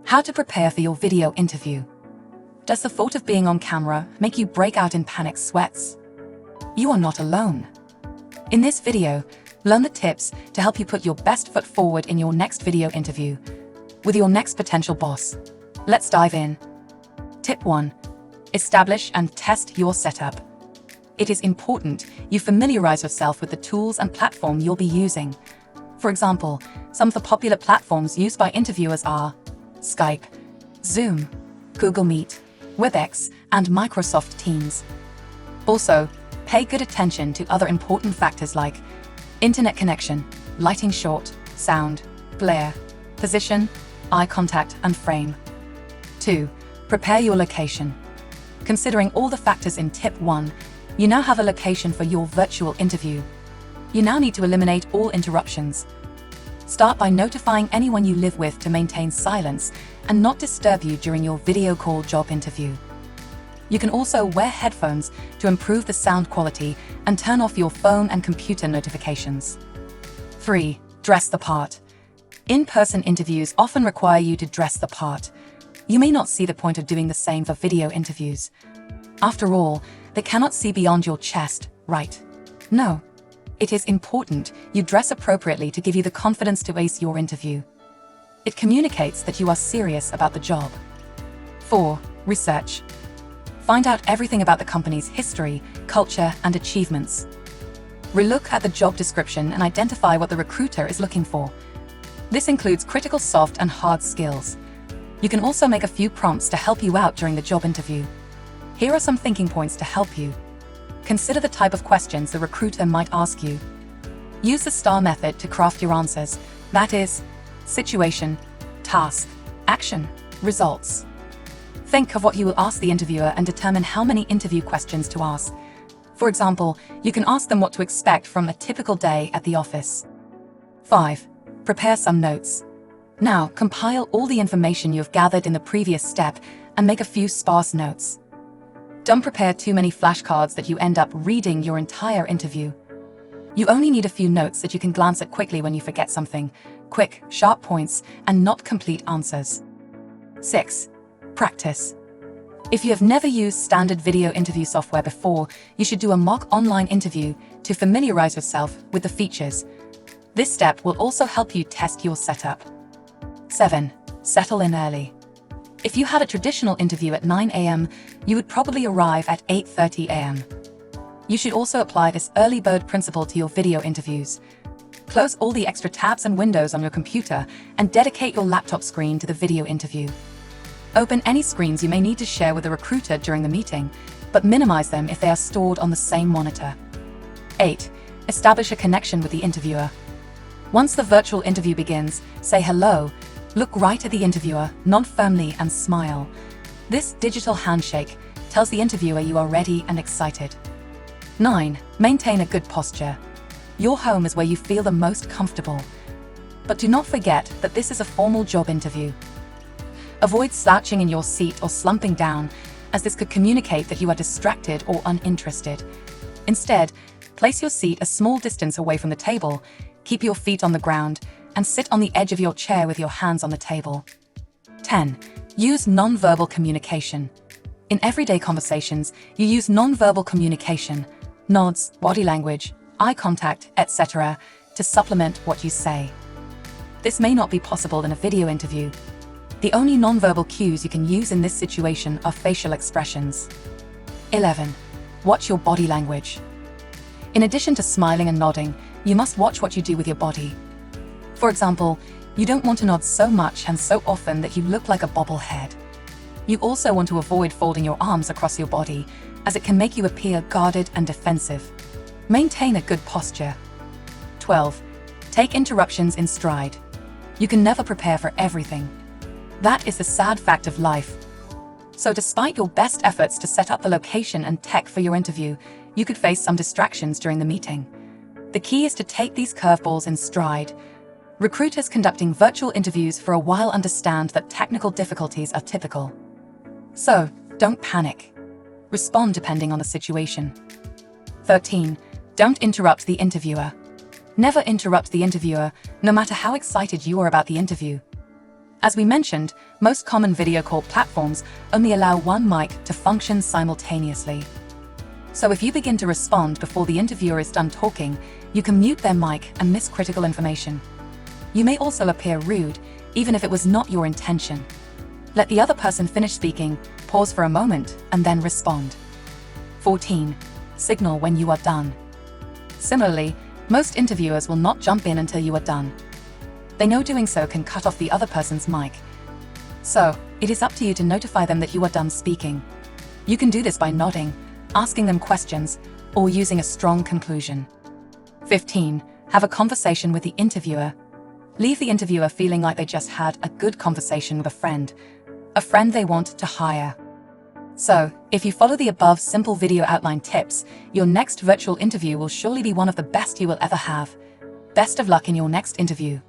How to prepare for your video interview. Does the thought of being on camera make you break out in panic sweats? You are not alone. In this video, learn the tips to help you put your best foot forward in your next video interview with your next potential boss. Let's dive in. Tip 1. Establish and test your setup. It is important you familiarize yourself with the tools and platform you'll be using. For example, some of the popular platforms used by interviewers are Skype, Zoom, Google Meet, WebEx, and Microsoft Teams. Also, pay good attention to other important factors like internet connection, lighting short, sound, glare, position, eye contact, and frame. 2. Prepare your location. Considering all the factors in Tip 1, you now have a location for your virtual interview. You now need to eliminate all interruptions. Start by notifying anyone you live with to maintain silence and not disturb you during your video call job interview. You can also wear headphones to improve the sound quality and turn off your phone and computer notifications. 3. Dress the part. In-person interviews often require you to dress the part. You may not see the point of doing the same for video interviews. After all, they cannot see beyond your chest, right? No. It is important you dress appropriately to give you the confidence to ace your interview. It communicates that you are serious about the job. 4. Research. Find out everything about the company's history, culture, and achievements. Relook at the job description and identify what the recruiter is looking for. This includes critical soft and hard skills. You can also make a few prompts to help you out during the job interview. Here are some thinking points to help you. Consider the type of questions the recruiter might ask you. Use the STAR method to craft your answers. That is, situation, task, action, results. Think of what you will ask the interviewer and determine how many interview questions to ask. For example, you can ask them what to expect from a typical day at the office. 5. Prepare some notes. Now, compile all the information you have gathered in the previous step and make a few sparse notes. Don't prepare too many flashcards that you end up reading your entire interview. You only need a few notes that you can glance at quickly when you forget something. Quick, sharp points, and not complete answers. 6. Practice. If you have never used standard video interview software before, you should do a mock online interview to familiarize yourself with the features. This step will also help you test your setup. 7. Settle in early. If you had a traditional interview at 9 a.m., you would probably arrive at 8:30 a.m. You should also apply this early bird principle to your video interviews. Close all the extra tabs and windows on your computer and dedicate your laptop screen to the video interview. Open any screens you may need to share with the recruiter during the meeting, but minimize them if they are stored on the same monitor. 8. Establish a connection with the interviewer. Once the virtual interview begins, say hello. Look right at the interviewer, nod firmly, and smile. This digital handshake tells the interviewer you are ready and excited. 9. Maintain a good posture. Your home is where you feel the most comfortable. But do not forget that this is a formal job interview. Avoid slouching in your seat or slumping down, as this could communicate that you are distracted or uninterested. Instead, place your seat a small distance away from the table, keep your feet on the ground, and sit on the edge of your chair with your hands on the table. 10. Use non-verbal communication. In everyday conversations, you use non-verbal communication, nods, body language, eye contact, etc., to supplement what you say. This may not be possible in a video interview. The only non-verbal cues you can use in this situation are facial expressions. 11. Watch your body language. In addition to smiling and nodding, you must watch what you do with your body. For example, you don't want to nod so much and so often that you look like a bobblehead. You also want to avoid folding your arms across your body, as it can make you appear guarded and defensive. Maintain a good posture. 12. Take interruptions in stride. You can never prepare for everything. That is the sad fact of life. So despite your best efforts to set up the location and tech for your interview, you could face some distractions during the meeting. The key is to take these curveballs in stride. Recruiters conducting virtual interviews for a while understand that technical difficulties are typical. So, don't panic. Respond depending on the situation. 13. Don't interrupt the interviewer. Never interrupt the interviewer, no matter how excited you are about the interview. As we mentioned, most common video call platforms only allow one mic to function simultaneously. So if you begin to respond before the interviewer is done talking, you can mute their mic and miss critical information. You may also appear rude, even if it was not your intention. Let the other person finish speaking, pause for a moment, and then respond. 14. Signal when you are done. Similarly, most interviewers will not jump in until you are done. They know doing so can cut off the other person's mic. So, it is up to you to notify them that you are done speaking. You can do this by nodding, asking them questions, or using a strong conclusion. 15. Have a conversation with the interviewer. Leave the interviewer feeling like they just had a good conversation with a friend they want to hire. So, if you follow the above simple video outline tips, your next virtual interview will surely be one of the best you will ever have. Best of luck in your next interview.